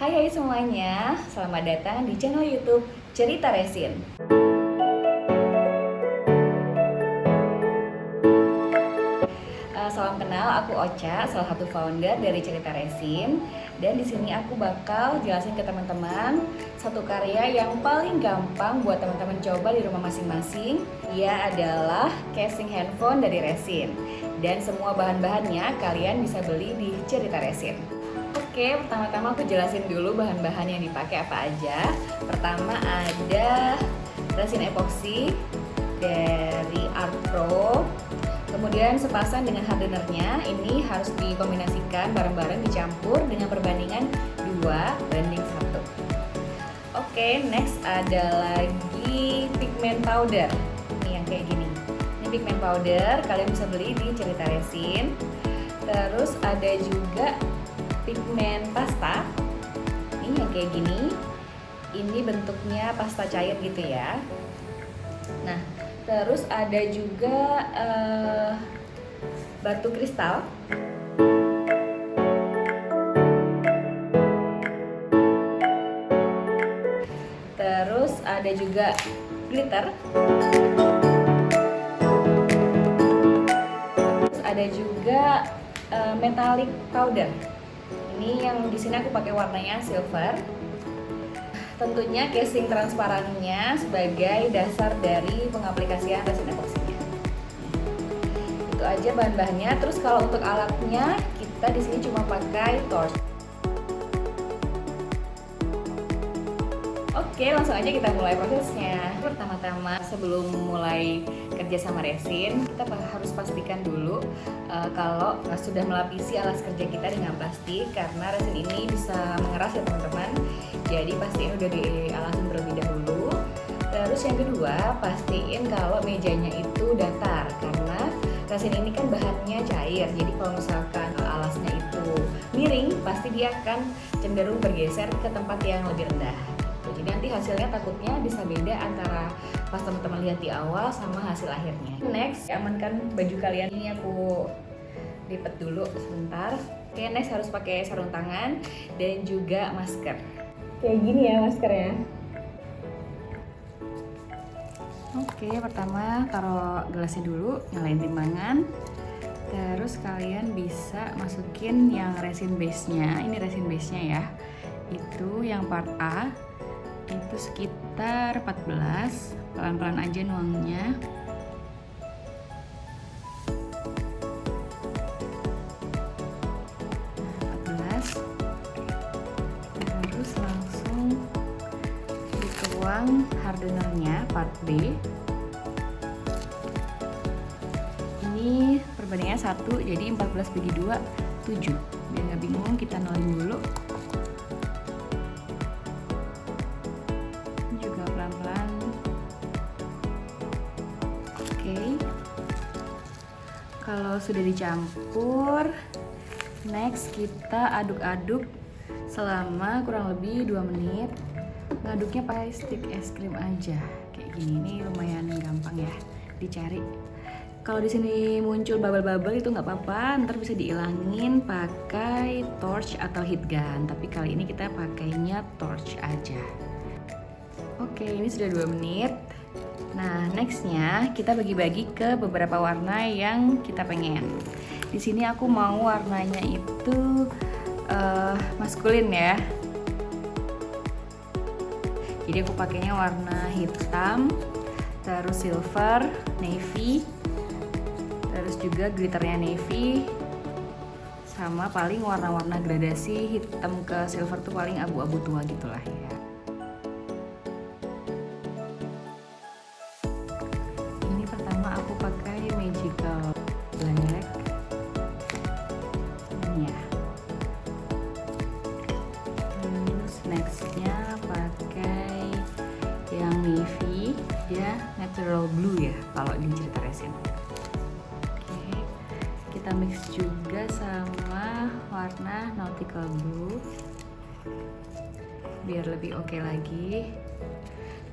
Hai semuanya, selamat datang di channel YouTube Cerita Resin. Salam kenal, aku Ocha, salah satu founder dari Cerita Resin. Dan di sini aku bakal jelasin ke teman-teman satu karya yang paling gampang buat teman-teman coba di rumah masing-masing. Ia adalah casing handphone dari resin. Dan semua bahan-bahannya kalian bisa beli di Cerita Resin. Oke, pertama-tama aku jelasin dulu bahan-bahan yang dipakai apa aja. Pertama ada resin epoxy dari Art Pro. Kemudian sepasang dengan hardenernya, ini harus dikombinasikan bareng-bareng, dicampur dengan perbandingan 2:1. Oke, next ada lagi pigment powder. Ini yang kayak gini. Ini pigment powder, kalian bisa beli di Cerita Resin. Terus ada juga pigment pasta. Ini yang kayak gini. Ini bentuknya pasta cair gitu ya. Nah, terus ada juga batu kristal. Terus ada juga glitter. Terus ada juga metallic powder. Ini yang di sini aku pakai warnanya silver. Tentunya casing transparannya sebagai dasar dari pengaplikasian resin epoksinya. Itu aja bahan-bahannya. Terus kalau untuk alatnya, kita di sini cuma pakai torch. Oke, langsung aja kita mulai prosesnya. Pertama-tama sebelum mulai kerja sama resin, kita harus pastikan dulu kalau sudah melapisi alas kerja kita dengan plastik, karena resin ini bisa mengeras ya teman-teman. Jadi pastiin udah dialasin terlebih dahulu. Terus yang kedua, pastiin kalau mejanya itu datar, karena resin ini kan bahannya cair. Jadi kalau misalkan alasnya itu miring, pasti dia akan cenderung bergeser ke tempat yang lebih rendah. Jadi nanti hasilnya takutnya bisa beda antara pas teman-teman lihat di awal sama hasil akhirnya. Next, amankan baju kalian. Ini aku lipat dulu sebentar. Oke, next harus pakai sarung tangan dan juga masker. Kayak gini ya maskernya. Oke, pertama taruh gelasnya dulu, nyalain timbangan. Terus kalian bisa masukin yang resin base-nya. Ini resin base-nya ya. Itu yang part A. Itu sekitar 14. Pelan-pelan aja nuangnya. Dituang hardenernya part B. Ini perbandingannya 1, jadi 14/2 7. Biar nggak bingung, kita nolin dulu. Ini juga pelan-pelan. Oke. Kalau sudah dicampur, next kita aduk-aduk selama kurang lebih 2 menit. Ngaduknya pakai stick es krim aja kayak gini. Ini lumayan gampang ya dicari. Kalau di sini muncul bubble-bubble itu nggak apa-apa, ntar bisa diilangin pakai torch atau heat gun. Tapi kali ini kita pakainya torch aja. Oke, ini sudah 2 menit. Nah, nextnya kita bagi-bagi ke beberapa warna yang kita pengen. Di sini aku mau warnanya itu maskulin ya. Jadi aku pakainya warna hitam, terus silver, navy, terus juga glitternya navy, sama paling warna-warna gradasi hitam ke silver tuh paling abu-abu tua gitulah ya. Ini pertama aku pakai magical black. Ini ya. Terus nextnya pakai yang navy, ya natural blue ya kalau di Cerita Resin. Oke, kita mix juga sama warna nautical blue biar lebih oke lagi.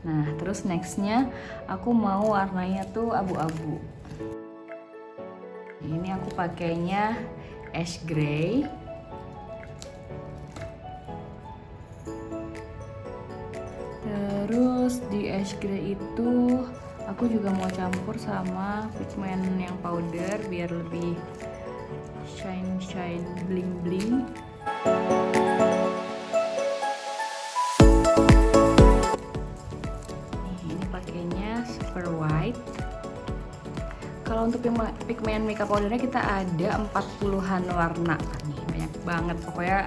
Nah, terus nextnya aku mau warnanya tuh abu-abu. Ini aku pakainya ash gray. Terus di Ash Gray itu aku juga mau campur sama pigment yang powder biar lebih shine bling bling. Ini pakainya super white. Kalau untuk pigment makeup powdernya kita ada 40-an warna nih, banyak banget. Pokoknya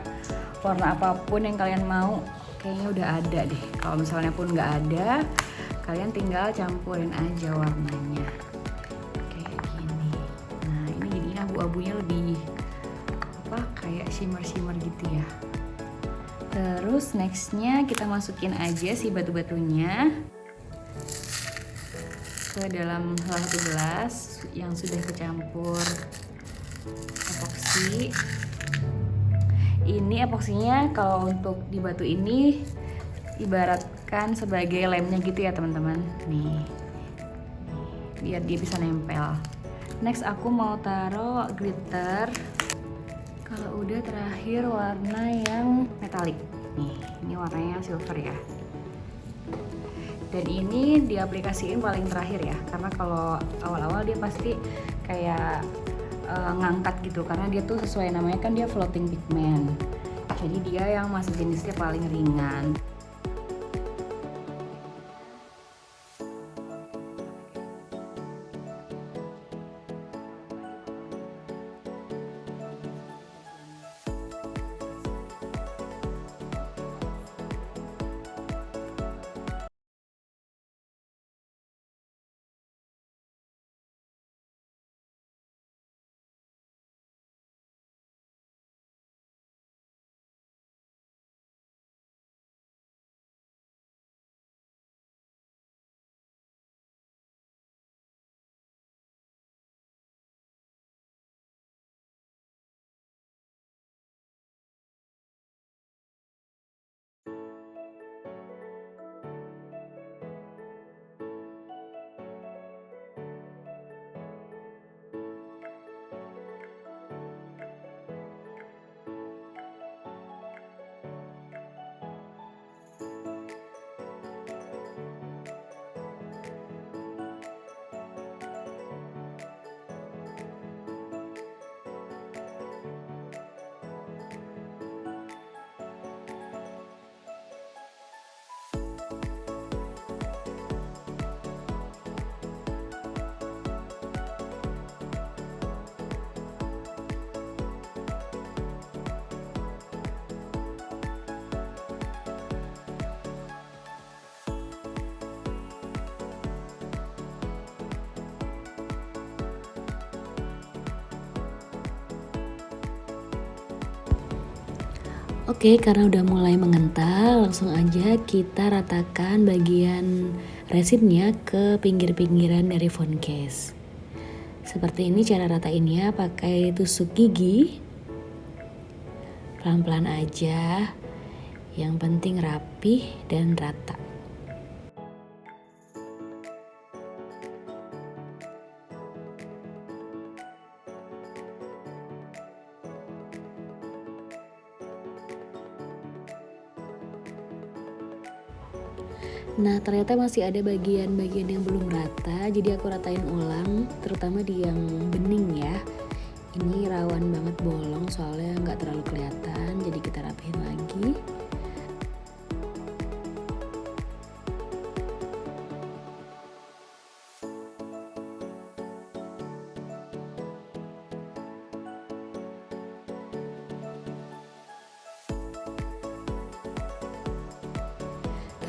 warna apapun yang kalian mau kayaknya udah ada deh. Kalau misalnya pun nggak ada, kalian tinggal campurin aja warnanya kayak gini. Nah ini jadinya abu-abunya lebih kayak shimmer gitu ya. Terus nextnya kita masukin aja si batu-batunya ke dalam salah satu gelas yang sudah kecampur epoksi. Ini epoksinya kalau untuk di batu ini ibaratkan sebagai lemnya gitu ya teman-teman. Nih, biar dia bisa nempel. Next aku mau taruh glitter. Kalau udah terakhir warna yang metalik. Nih, ini warnanya silver ya. Dan ini diaplikasiin paling terakhir ya, karena kalau awal-awal dia pasti kayak ngangkat gitu, karena dia tuh sesuai namanya kan dia floating pigment. Jadi dia yang masuk jenisnya paling ringan. Oke, karena udah mulai mengental, langsung aja kita ratakan bagian resinnya ke pinggir-pinggiran dari phone case. Seperti ini cara ratainnya pakai tusuk gigi. Pelan-pelan aja, yang penting rapih dan rata. Nah, ternyata masih ada bagian-bagian yang belum rata, jadi aku ratain ulang, terutama di yang bening ya. Ini rawan banget bolong soalnya nggak terlalu kelihatan, jadi kita rapihin lagi.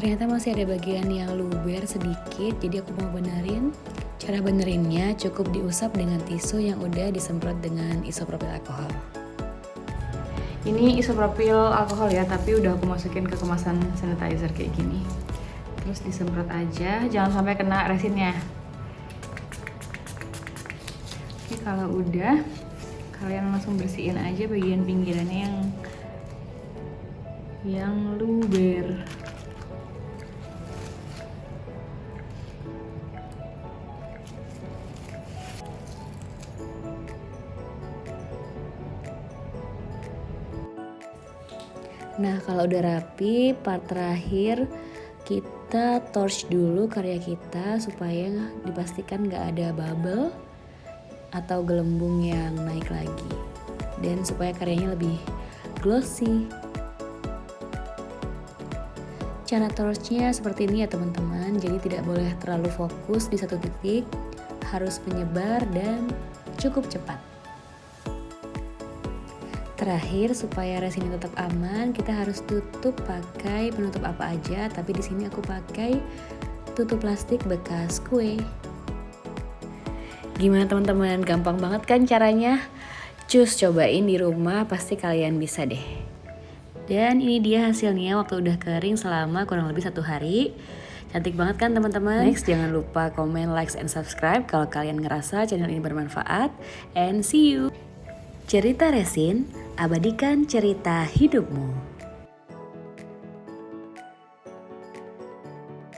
Ternyata masih ada bagian yang luber sedikit, jadi aku mau benerin. Cara benerinnya cukup diusap dengan tisu yang udah disemprot dengan isopropil alkohol. Ini isopropil alkohol ya, tapi udah aku masukin ke kemasan sanitizer kayak gini. Terus disemprot aja, jangan sampai kena resinnya. Oke, kalau udah, kalian langsung bersihin aja bagian pinggirannya yang luber. Nah, kalau udah rapi, part terakhir kita Kita torch dulu karya kita supaya dipastikan gak ada bubble atau gelembung yang naik lagi. Dan supaya karyanya lebih glossy. Cara torchnya seperti ini ya teman-teman, jadi tidak boleh terlalu fokus di satu titik, harus menyebar dan cukup cepat. Terakhir, supaya resinnya tetap aman, kita harus tutup pakai penutup apa aja. Tapi di sini aku pakai tutup plastik bekas kue. Gimana teman-teman? Gampang banget kan caranya? Cus cobain di rumah, pasti kalian bisa deh. Dan ini dia hasilnya waktu udah kering selama kurang lebih 1 hari. Cantik banget kan teman-teman? Next, jangan lupa komen, like, and subscribe kalau kalian ngerasa channel ini bermanfaat. And see you! Cerita Resin, abadikan cerita hidupmu.